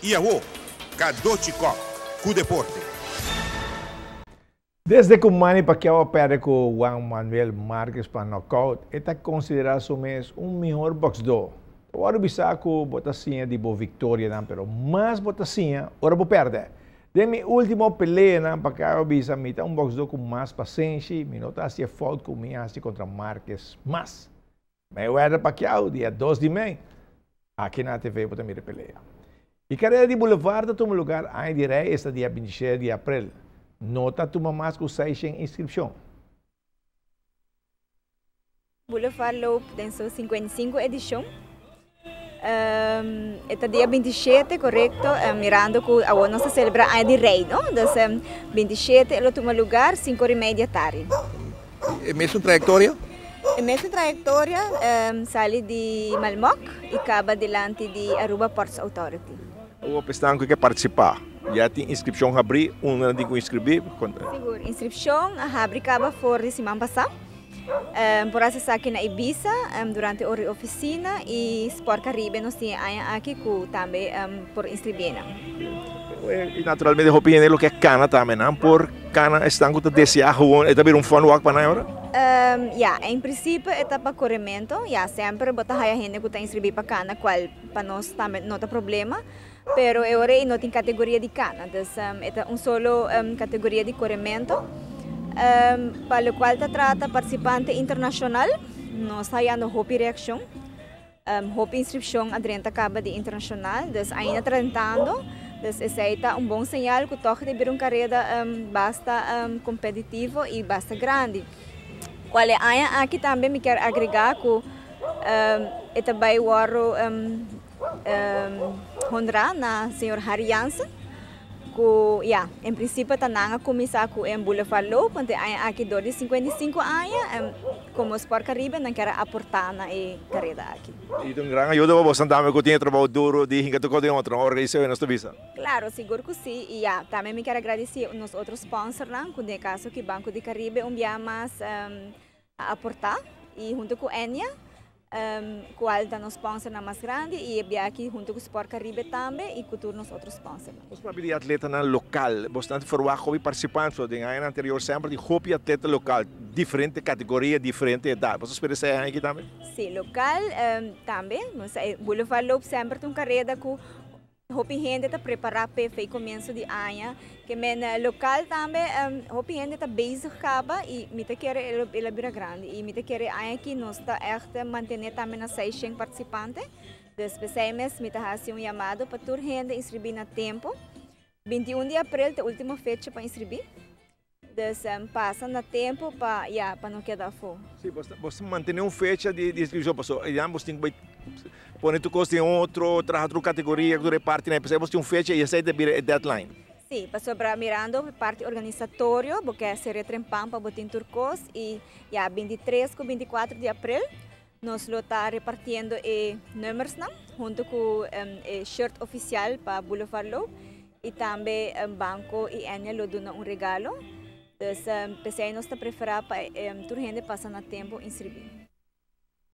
Iaô, Kadochikov, com deporte. Desde que o Manny Pacquiao perde com Juan Manuel Marquez para knockout, está considerado um melhor boxeador. Agora bisa ko botasinha de boa vitória, pero mais botasinha, ora bo perde. De mi último pelea na Pacquiao bisa mita boxeador com mais paciência, minota assim falta com minha assim contra Marquez, mas Mayweather Pacquiao dia 2 de maio, aqui na TV bota mira pelea. E carreira de Boulevard toma lugar em direto este dia 27 de abril. Nota toma mais que 6 inscrição. Boulevard Loop tem sua 55 edição. Este dia 27, correto, mirando que a nossa celebra a de rei, não? Então, 27 ela toma lugar 5h30 da tarde. É mesmo trajetória? A mesma trajetória sai de Malmoc e acaba delante de Aruba Ports Authority. O pessoal que quer participar, já tem inscrição a abrir, um de inscrever? Seguro, inscrição a abrir acaba fora de semana passada. Por acessar aqui na Ibiza, durante a oficina e Sport Caribe, nós temos aqui também por inscrever. E naturalmente, eu opino o que é cana também, não? Por cana estão com desejo, é também fun walk para agora? Em princípio, é para corrimento, sempre botar a gente que está inscrever para cana, qual para nós também não tem problema. Pero agora não tem categoria de cana, então é solo categoria de corrimento. Para o qual se trata participante internacional, nós estamos no Hopi Reaction, Hopi Inscrição adrenta acaba de internacional, então ainda tratando, então esse é bom sinal que toque de vir uma carreira bastante competitiva e bastante grande. Qual é aqui também me quero agregar que é também o honra na senhor Harry Jansen. Em princípio, está na comissão com o Boulevard Loop, onde aqui de 55 anos, como Sport Caribe, não quer aportar na carreira aqui. E um grande ajuda para você também, que tem trabalho duro de hinga tocou de outra organização e nossa visa. Claro, seguro que sim. E também me quero agradecer aos outros sponsors, que no caso que Banco de Caribe mais a aportar, e junto com a Enya, qual da nos sponsor na mais grande e aqui junto com o Sport Caribe também e com os outros sponsors. Os papéis de atleta na local, bastante forward hobby participantes, de ano anterior sempre de hobby atleta local, diferente categoria, diferente idade. Você espera ser aqui também? Sim, local também. Boulevard Loop sempre tem uma carreira com Hopi gente está preparada para o começo de ano, que men local também, Hopi gente está basic acaba e me te quer ela vira grande e me te quer aqui nós está echt manter também na 600 participantes. Despesamos me te fazer chamado para toda gente inscrever na tempo. 21 de abril é a última fecha para inscrever. Então passa no tempo para não quedar fora. Sim, você mantém uma fecha de inscrição, pessoal. E ambos têm que põe tu custo em outra categoria que reparte, né? Você tem uma fecha e essa é a deadline. Sim, para sobrar mirando parte organizatória, porque é ser trempam para botar em turcos e 23 com 24 de abril nós está repartindo números junto com o shirt oficial para Boulevard Loop e também o banco e Enya lhe dão regalo. Então, nós está preparado para toda gente passar no tempo inscrever.